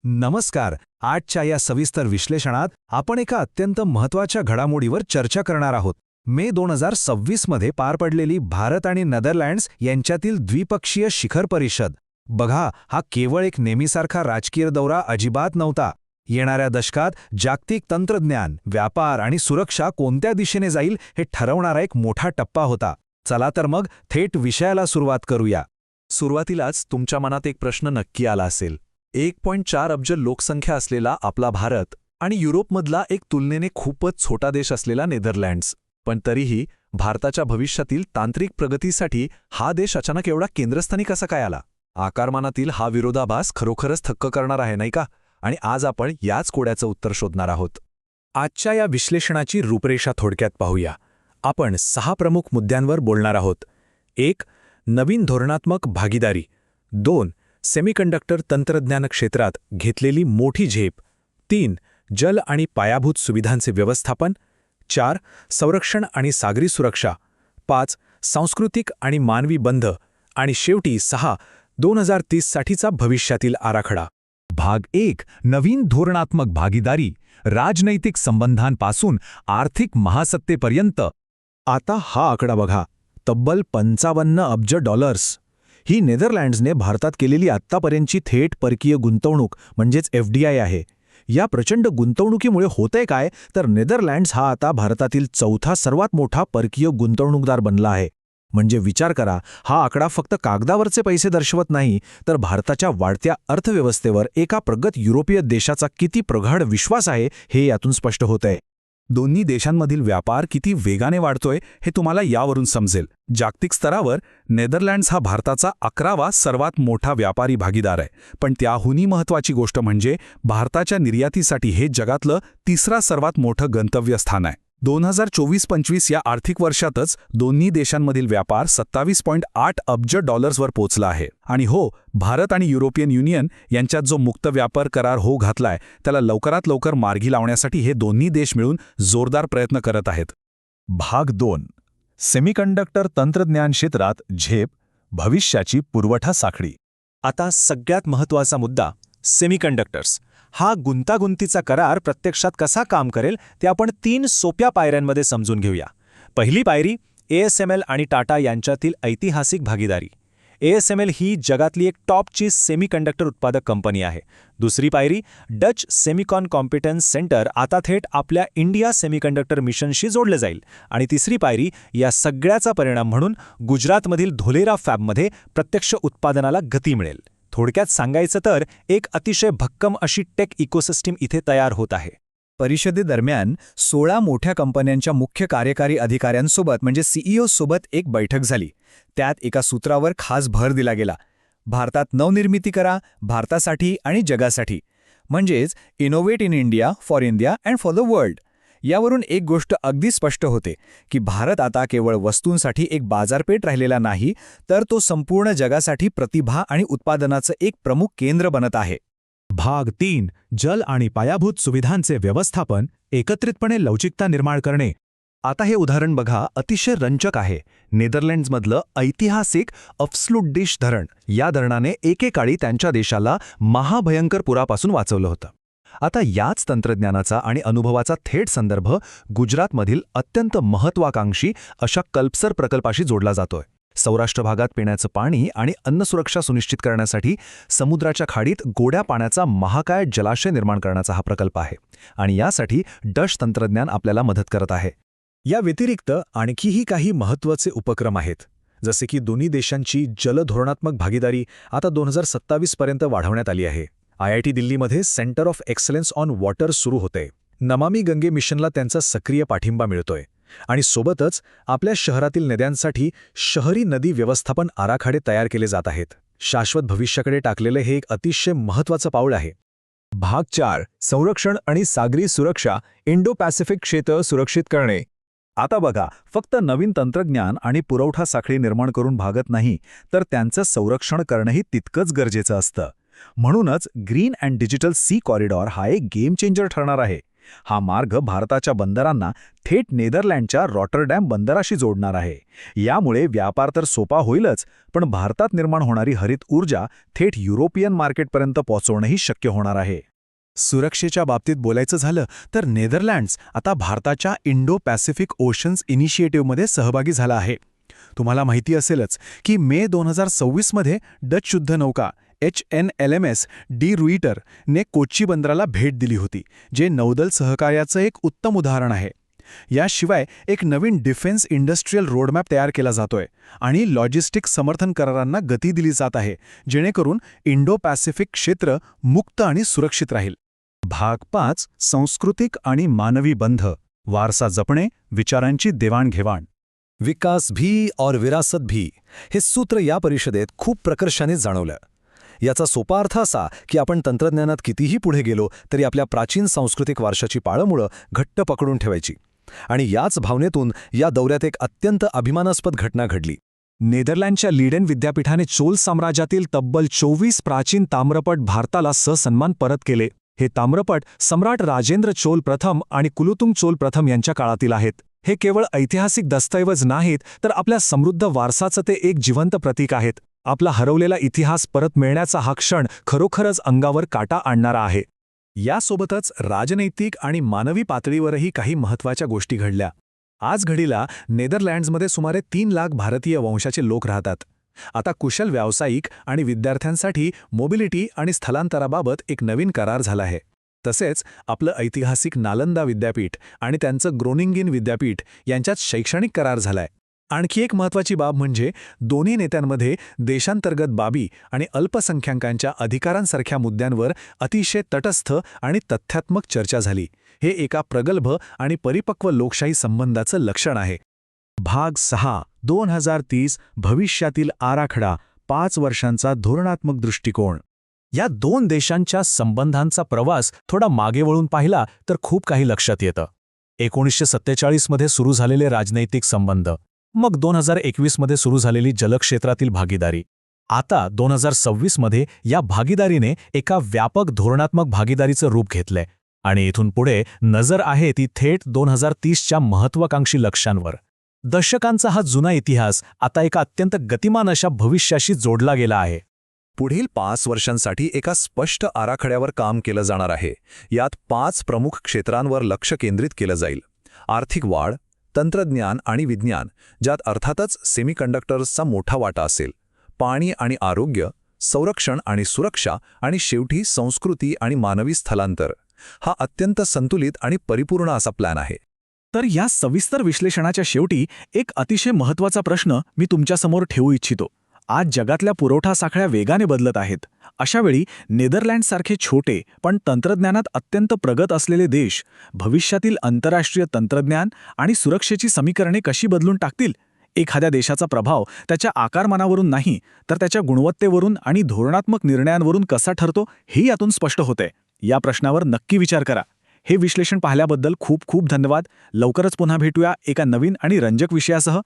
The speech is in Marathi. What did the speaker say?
नमस्कार. आजच्या या सविस्तर विश्लेषणात आपण एका अत्यंत महत्त्वाच्या घडामोडीवर चर्चा करणार आहोत. मे 2026 मध्ये पार पडलेली भारत आणि नेदरलँड्स यांच्यातील द्विपक्षीय शिखर परिषद. बघा, हा केवळ एक नेहमीसारखा राजकीय दौरा अजिबात नव्हता. येणाऱ्या दशकात जागतिक तंत्रज्ञान, व्यापार आणि सुरक्षा कोणत्या दिशेने जाईल हे ठरवणारा एक मोठा टप्पा होता. चला तर मग थेट विषयाला सुरुवात करूया. सुरुवातीलाच तुमच्या मनात एक प्रश्न नक्की आला असेल. 1.4 अब्ज लोकसंख्या असलेला आपला भारत आणि युरोपमधला एक तुलनेने खूपच छोटा देश असलेला नेदरलँड्स. पण तरीही भारताच्या भविष्यातील तांत्रिक प्रगतीसाठी हा देश अचानक एवढा केंद्रस्थानी कसा काय आला? आकारमानातील हा विरोधाभास खरोखरच थक्क करणार आहे, नाही का? आणि आज आपण याच कोड्याचं उत्तर शोधणार आहोत. आजच्या या विश्लेषणाची रूपरेषा थोडक्यात पाहूया. आपण 6 प्रमुख मुद्द्यांवर बोलणार आहोत. 1. नवीन धोरणात्मक भागीदारी. 2. सेमीकंडक्टर तंत्रज्ञान क्षेत्रात घेतलेली मोठी झेप. 3. जल आणि पायाभूत सुविधांचे व्यवस्थापन. 4. संरक्षण आणि सागरी सुरक्षा. 5. सांस्कृतिक आणि मानवी बंध. आणि शेवटी 6. 2030 साठीचा भविष्यातील आराखडा. भाग 1. नवीन धोरणात्मक भागीदारी. राजनैतिक संबंधांपासून आर्थिक महासत्तेपर्यंत. आता हा आकडा बघा, तब्बल 55 अब्ज डॉलर्स. ही नेदरलँड्सने भारतात केलेली आत्तापर्यंतची थेट परकीय गुंतवणूक म्हणजेच FDI आहे. या प्रचंड गुंतवणुकीमुळे होतंय काय, तर नेदरलँड्स हा आता भारतातील चौथा सर्वात मोठा परकीय गुंतवणूकदार बनला आहे. म्हणजे विचार करा, हा आकडा फक्त कागदावरचे पैसे दर्शवत नाही, तर भारताच्या वाढत्या अर्थव्यवस्थेवर एका प्रगत युरोपीय देशाचा किती प्रगाढ विश्वास आहे हे यातून स्पष्ट होतंय. दोन्ही देशांमधील व्यापार किती वेगाने वाढतोय हे तुम्हाला यावरून समजेल. जागतिक स्तरावर नेदरलँड्स हा भारताचा 11वा सर्वात मोठा व्यापारी भागीदार आहे. पण त्याहूनही महत्त्वाची गोष्ट म्हणजे भारताच्या निर्यातीसाठी हे जगातलं 3रा सर्वात मोठं गंतव्यस्थान आहे. 2024-25 या आर्थिक वर्षातच दोन्ही देशांमधील व्यापार 27.8 अब्ज डॉलर्सवर पोचला आहे. आणि हो, भारत आणि युरोपियन युनियन यांच्यात जो मुक्त व्यापार करार घातलाय त्याला लवकरात लवकर मार्गी लावण्यासाठी हे दोन्ही देश मिळून जोरदार प्रयत्न करत आहेत. भाग 2. सेमीकंडक्टर तंत्रज्ञान क्षेत्रात झेप, भविष्याची पुरवठा साखळी. आता सगळ्यात महत्त्वाचा मुद्दा, सेमीकंडक्टर्स. हा गुंतागुंतीचा करार प्रत्यक्षात कसा काम करेल ते आपण 3 सोप्या पायऱ्यांमध्ये समजून घेऊया. पहिली पायरी, ASML आणि टाटा यांच्यातील ऐतिहासिक भागीदारी. ASML ही जगातली एक टॉपची सेमीकंडक्टर उत्पादक कंपनी आहे. दुसरी पायरी, डच सेमिकॉन कॉम्पिटन्स सेंटर आता थेट आपल्या इंडिया सेमीकंडक्टर मिशनशी जोडले जाईल. आणि तिसरी पायरी, या सगळ्याचा परिणाम म्हणून गुजरातमधील धोलेरा फॅबमध्ये प्रत्यक्ष उत्पादनाला गती मिळेल. थोडक्यात सांगायचं तर एक अतिशय भक्कम अशी टेक इकोसिस्टीम इथे तयार होत आहे. परिषदेदरम्यान 16 मोठ्या कंपन्यांच्या मुख्य कार्यकारी अधिकाऱ्यांसोबत म्हणजे CEO सोबत एक बैठक झाली. त्यात एका सूत्रावर खास भर दिला गेला. भारतात नवनिर्मिती करा, भारतासाठी आणि जगासाठी. म्हणजेच innovate in India, for India and for the world. यावरून एक गोष्ट अगदी स्पष्ट होते की भारत आता केवळ वस्तूंसाठी एक बाजारपेठ राहिलेला नाही, तर तो संपूर्ण जगासाठी प्रतिभा आणि उत्पादनाचं एक प्रमुख केंद्र बनत आहे. भाग 3. जल आणि पायाभूत सुविधांचे व्यवस्थापन, एकत्रितपणे लवचिकता निर्माण करणे. आता हे उदाहरण बघा, अतिशय रंजक आहे. नेदरलँड्समधलं ऐतिहासिक अफस्लूट धरण. या धरणाने एकेकाळी त्यांच्या देशाला महाभयंकर पुरापासून वाचवलं होतं. आता याच तंत्रज्ञानाचा आणि अनुभवाचा थेट संदर्भ गुजरातमधील अत्यंत महत्त्वाकांक्षी अशा कल्पसर प्रकल्पाशी जोडला जातोय. सौराष्ट्र भागात पिण्याचं पाणी आणि अन्नसुरक्षा सुनिश्चित करण्यासाठी समुद्राच्या खाडीत गोड्या पाण्याचा महाकाय जलाशय निर्माण करण्याचा हा प्रकल्प आहे. आणि यासाठी डच तंत्रज्ञान आपल्याला मदत करत आहे. या व्यतिरिक्त आणखीही काही महत्त्वाचे उपक्रम आहेत, जसे की दोन्ही देशांची जलधोरणात्मक भागीदारी आता 2027 पर्यंत वाढवण्यात आली आहे. IIT दिल्लीमध्ये centre of excellence on water सुरू होते. नमामि गंगे मिशनला त्यांचा सक्रिय पाठिंबा मिळतोय. आणि सोबतच आपल्या शहरातील नद्यांसाठी शहरी नदी व्यवस्थापन आराखडे तयार केले जात आहेत. शाश्वत भविष्याकडे टाकलेले हे एक अतिशय महत्त्वाचं पाऊल आहे. भाग 4. संरक्षण आणि सागरी सुरक्षा, इंडो पॅसिफिक क्षेत्र सुरक्षित करणे. आता बघा, फक्त नवीन तंत्रज्ञान आणि पुरवठा साखळी निर्माण करून भागत नाही, तर त्यांचं संरक्षण करणंही तितकंच गरजेचं असतं. म्हणूनच green and digital sea corridor हा एक गेम चेंजर ठरणार आहे. हा मार्ग भारताच्या बंदरांना थेट नेदरलँडच्या रॉटरडॅम बंदराशी जोडणार आहे. यामुळे व्यापार तर सोपा होईलच, पण भारतात निर्माण होणारी हरित ऊर्जा थेट युरोपियन मार्केटपर्यंत पोहोचवणंही शक्य होणार आहे. सुरक्षेच्या बाबतीत बोलायचं झालं तर नेदरलँड्स आता भारताच्या इंडो पॅसिफिक ओशन्स इनिशिएटिव्हमध्ये सहभागी झाला आहे. तुम्हाला माहिती असेलच की मे 2026मध्ये डच युद्धनौका HNLMS डी रुईटर ने कोच्ची बंदराला भेट दिली होती, जे नौदल सहकार्याचं एक उत्तम उदाहरण आहे. याशिवाय एक नवीन डिफेन्स इंडस्ट्रियल रोडमॅप तयार केला जातोय आणि लॉजिस्टिक समर्थन करारांना गती दिली जात आहे, जेणेकरून इंडो पॅसिफिक क्षेत्र मुक्त आणि सुरक्षित राहील. भाग 5. सांस्कृतिक आणि मानवी बंध, वारसा जपणे, विचारांची देवाणघेवाण. विकास भी और विरासत भी हे सूत्र या परिषदेत खूप प्रकर्षाने जाणवलं. याचा सोपा अर्थ असा की आपण तंत्रज्ञानात कितीही पुढे गेलो तरी आपल्या प्राचीन सांस्कृतिक वारशाची पाळंमुळं घट्ट पकडून ठेवायची. आणि याच भावनेतून या दौऱ्यात एक अत्यंत अभिमानास्पद घटना घडली. नेदरलँडच्या लीडेन विद्यापीठाने चोल साम्राज्यातील तब्बल 24 प्राचीन ताम्रपट भारताला ससन्मान परत केले. हे ताम्रपट सम्राट राजेंद्र चोल प्रथम आणि कुलोतुंग चोल प्रथम यांच्या काळातील आहेत. हे केवळ ऐतिहासिक दस्तऐवज नाहीत, तर आपल्या समृद्ध वारसाचं ते एक जिवंत प्रतीक आहेत. आपला हरवलेला इतिहास परत मिळण्याचा हा क्षण खरोखरच अंगावर काटा आणणारा आहे. यासोबतच राजनैतिक आणि मानवी पातळीवरही काही महत्त्वाच्या गोष्टी घडल्या. आज घडीला नेदरलँड्समध्ये सुमारे 3 लाख भारतीय वंशाचे लोक राहतात. आता कुशल व्यावसायिक आणि विद्यार्थ्यांसाठी मोबिलिटी आणि स्थलांतराबाबत एक नवीन करार झाला आहे. तसेच आपलं ऐतिहासिक नालंदा विद्यापीठ आणि त्यांचं ग्रोनिंगिन विद्यापीठ यांच्यात शैक्षणिक करार झालाय. आणखी एक महत्त्वाची बाब म्हणजे दोन्ही नेत्यांमध्ये देशांतर्गत बाबी आणि अल्पसंख्याकांच्या अधिकारांसारख्या मुद्द्यांवर अतिशय तटस्थ आणि तथ्यात्मक चर्चा झाली. हे एका प्रगल्भ आणि परिपक्व लोकशाही संबंधाचं लक्षण आहे. भाग 6. 2030 भविष्यातील आराखडा, 5 वर्षांचा धोरणात्मक दृष्टिकोन. या दोन देशांच्या संबंधांचा प्रवास थोडा मागे वळून पाहिला तर खूप काही लक्षात येतं. 1947मध्ये सुरू झालेले राजनैतिक संबंध, मग 2021मध्ये सुरू झालेली जलक्षेत्रातील भागीदारी. आता 2026मध्ये या भागीदारीने एका व्यापक धोरणात्मक भागीदारीचं रूप घेतलंय आणि इथून पुढे नजर आहे ती थेट 2030च्या महत्त्वाकांक्षी लक्ष्यांवर. दशकांचा हा जुना इतिहास आता एका अत्यंत गतिमान अशा भविष्याशी जोडला गेला आहे. पुढील 5 वर्षांसाठी एका स्पष्ट आराखड्यावर काम केलं जाणार आहे. यात 5 प्रमुख क्षेत्रांवर लक्ष केंद्रित केलं जाईल. आर्थिक वाढ, तंत्रज्ञान आणि विज्ञान, ज्यात अर्थातच सेमीकंडक्टर्सचा मोठा वाटा असेल, पाणी आणि आरोग्य, संरक्षण आणि सुरक्षा, आणि शेवटी संस्कृती आणि मानवी स्थलांतर. हा अत्यंत संतुलित आणि परिपूर्ण असा प्लॅन आहे. तर या सविस्तर विश्लेषणाच्या शेवटी एक अतिशय महत्त्वाचा प्रश्न मी तुमच्यासमोर ठेवू इच्छितो. आज जगातल्या पुरवठा साखळ्या वेगाने बदलत आहेत. अशावेळी नेदरलँडसारखे छोटे पण तंत्रज्ञानात अत्यंत प्रगत असलेले देश भविष्यातील आंतरराष्ट्रीय तंत्रज्ञान आणि सुरक्षेची समीकरणे कशी बदलून टाकतील? एखाद्या देशाचा प्रभाव त्याच्या आकारमानावरून नाही, तर त्याच्या गुणवत्तेवरून आणि धोरणात्मक निर्णयांवरून कसा ठरतो हे यातून स्पष्ट होतंय. या प्रश्नावर नक्की विचार करा. हे विश्लेषण पाहिल्याबद्दल खूप खूप धन्यवाद. लवकरच पुन्हा भेटूया एका नवीन आणि रंजक विषयासह.